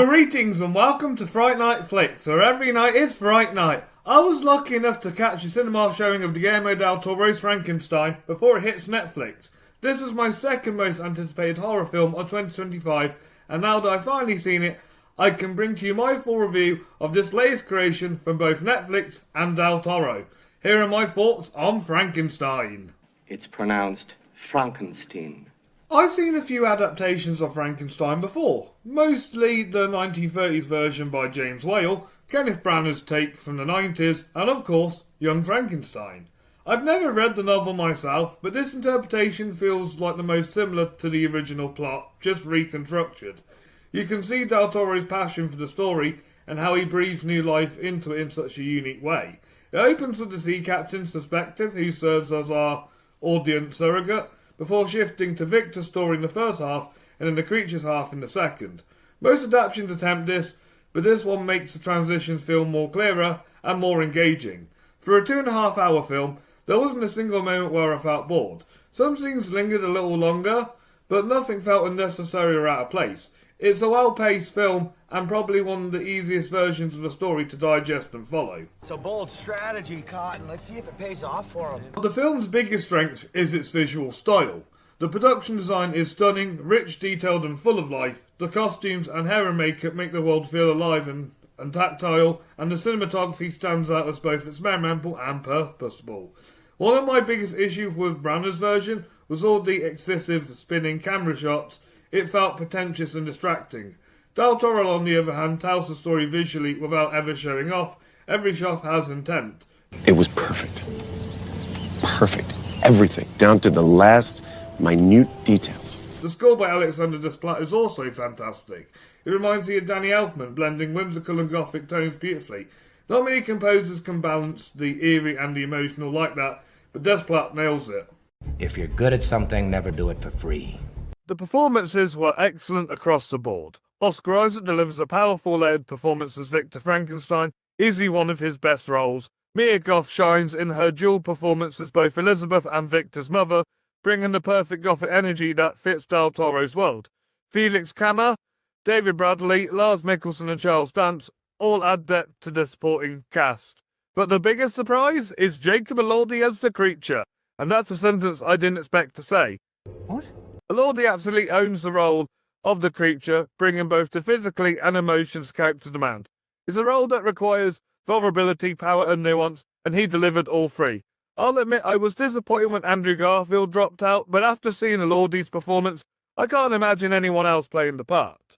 Greetings and welcome to Fright Night Flix, where every night is Fright Night. I was lucky enough to catch a cinema showing of Guillermo del Toro's Frankenstein before it hits Netflix. This was my second most anticipated horror film of 2025, and now that I've finally seen it, I can bring to you my full review of this latest creation from both Netflix and Del Toro. Here are my thoughts on Frankenstein. It's pronounced Frankenstein. I've seen a few adaptations of Frankenstein before, mostly the 1930s version by James Whale, Kenneth Branagh's take from the 90s, and of course, Young Frankenstein. I've never read the novel myself, but this interpretation feels like the most similar to the original plot, just reconstructed. You can see Del Toro's passion for the story and how he breathes new life into it in such a unique way. It opens with the sea captain's perspective, who serves as our audience surrogate, before shifting to Victor's story in the first half and then the creature's half in the second. Most adaptations attempt this, but this one makes the transitions feel more clearer and more engaging. For a 2.5 hour film, there wasn't a single moment where I felt bored. Some scenes lingered a little longer, but nothing felt unnecessary or out of place. It's a well-paced film and probably one of the easiest versions of the story to digest and follow. It's a bold strategy, Cotton. Let's see if it pays off for him. The film's biggest strength is its visual style. The production design is stunning, rich, detailed and full of life. The costumes and hair and makeup make the world feel alive and tactile, and the cinematography stands out as both experimental and purposeful. One of my biggest issues with Branagh's version was all the excessive spinning camera shots. It felt pretentious and distracting. Del Toro, on the other hand, tells the story visually without ever showing off. Every shot has intent. It was perfect. Perfect. Everything, down to the last minute details. The score by Alexandre Desplat is also fantastic. It reminds me of Danny Elfman, blending whimsical and gothic tones beautifully. Not many composers can balance the eerie and the emotional like that, but Desplat nails it. If you're good at something, never do it for free. The performances were excellent across the board. Oscar Isaac delivers a powerful lead performance as Victor Frankenstein, easily one of his best roles. Mia Goth shines in her dual performance as both Elizabeth and Victor's mother, bringing the perfect gothic energy that fits Del Toro's world. Felix Kammer, David Bradley, Lars Mikkelsen and Charles Dance all add depth to the supporting cast. But the biggest surprise is Jacob Elordi as the creature, and that's a sentence I didn't expect to say. What? Elordi absolutely owns the role of the creature, bringing both the physically and emotions character demand. It's a role that requires vulnerability, power and nuance, and he delivered all three. I'll admit I was disappointed when Andrew Garfield dropped out, but after seeing Elordi's performance, I can't imagine anyone else playing the part.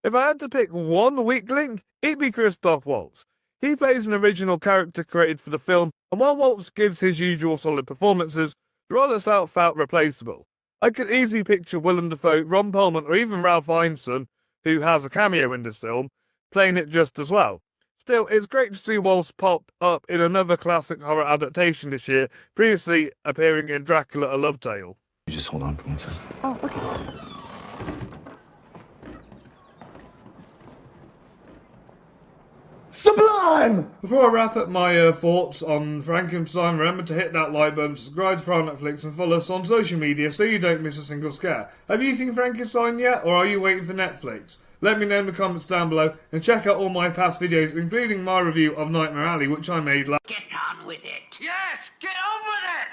If I had to pick one weak link, it'd be Christoph Waltz. He plays an original character created for the film, and while Waltz gives his usual solid performances, the role itself felt replaceable. I could easily picture Willem Dafoe, Ron Perlman, or even Ralph Ineson, who has a cameo in this film, playing it just as well. Still, it's great to see Waltz pop up in another classic horror adaptation this year, previously appearing in Dracula: A Love Tale. You just hold on for 1 second. Oh, okay. Sublime! Before I wrap up my thoughts on Frankenstein, remember to hit that like button, subscribe to Fright Night Flix and follow us on social media so you don't miss a single scare. Have you seen Frankenstein yet, or are you waiting for Netflix? Let me know in the comments down below, and check out all my past videos, including my review of Nightmare Alley, which I made last. Get on with it. Yes, get on with it.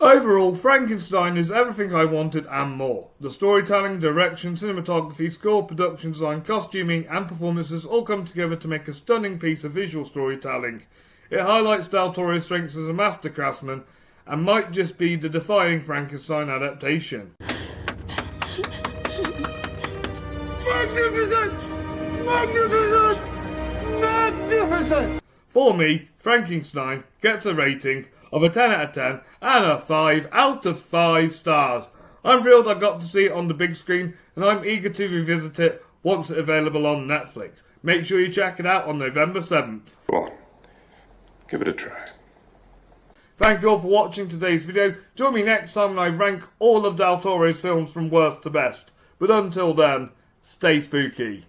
Overall, Frankenstein is everything I wanted and more. The storytelling, direction, cinematography, score, production design, costuming and performances all come together to make a stunning piece of visual storytelling. It highlights Del Toro's strengths as a master craftsman and might just be the defining Frankenstein adaptation. Magnificent! Magnificent! Magnificent! For me, Frankenstein gets a rating of a 10 out of 10 and a 5 out of 5 stars. I'm thrilled I got to see it on the big screen, and I'm eager to revisit it once it's available on Netflix. Make sure you check it out on November 7th. Well, give it a try. Thank you all for watching today's video. Join me next time when I rank all of Del Toro's films from worst to best. But until then, stay spooky.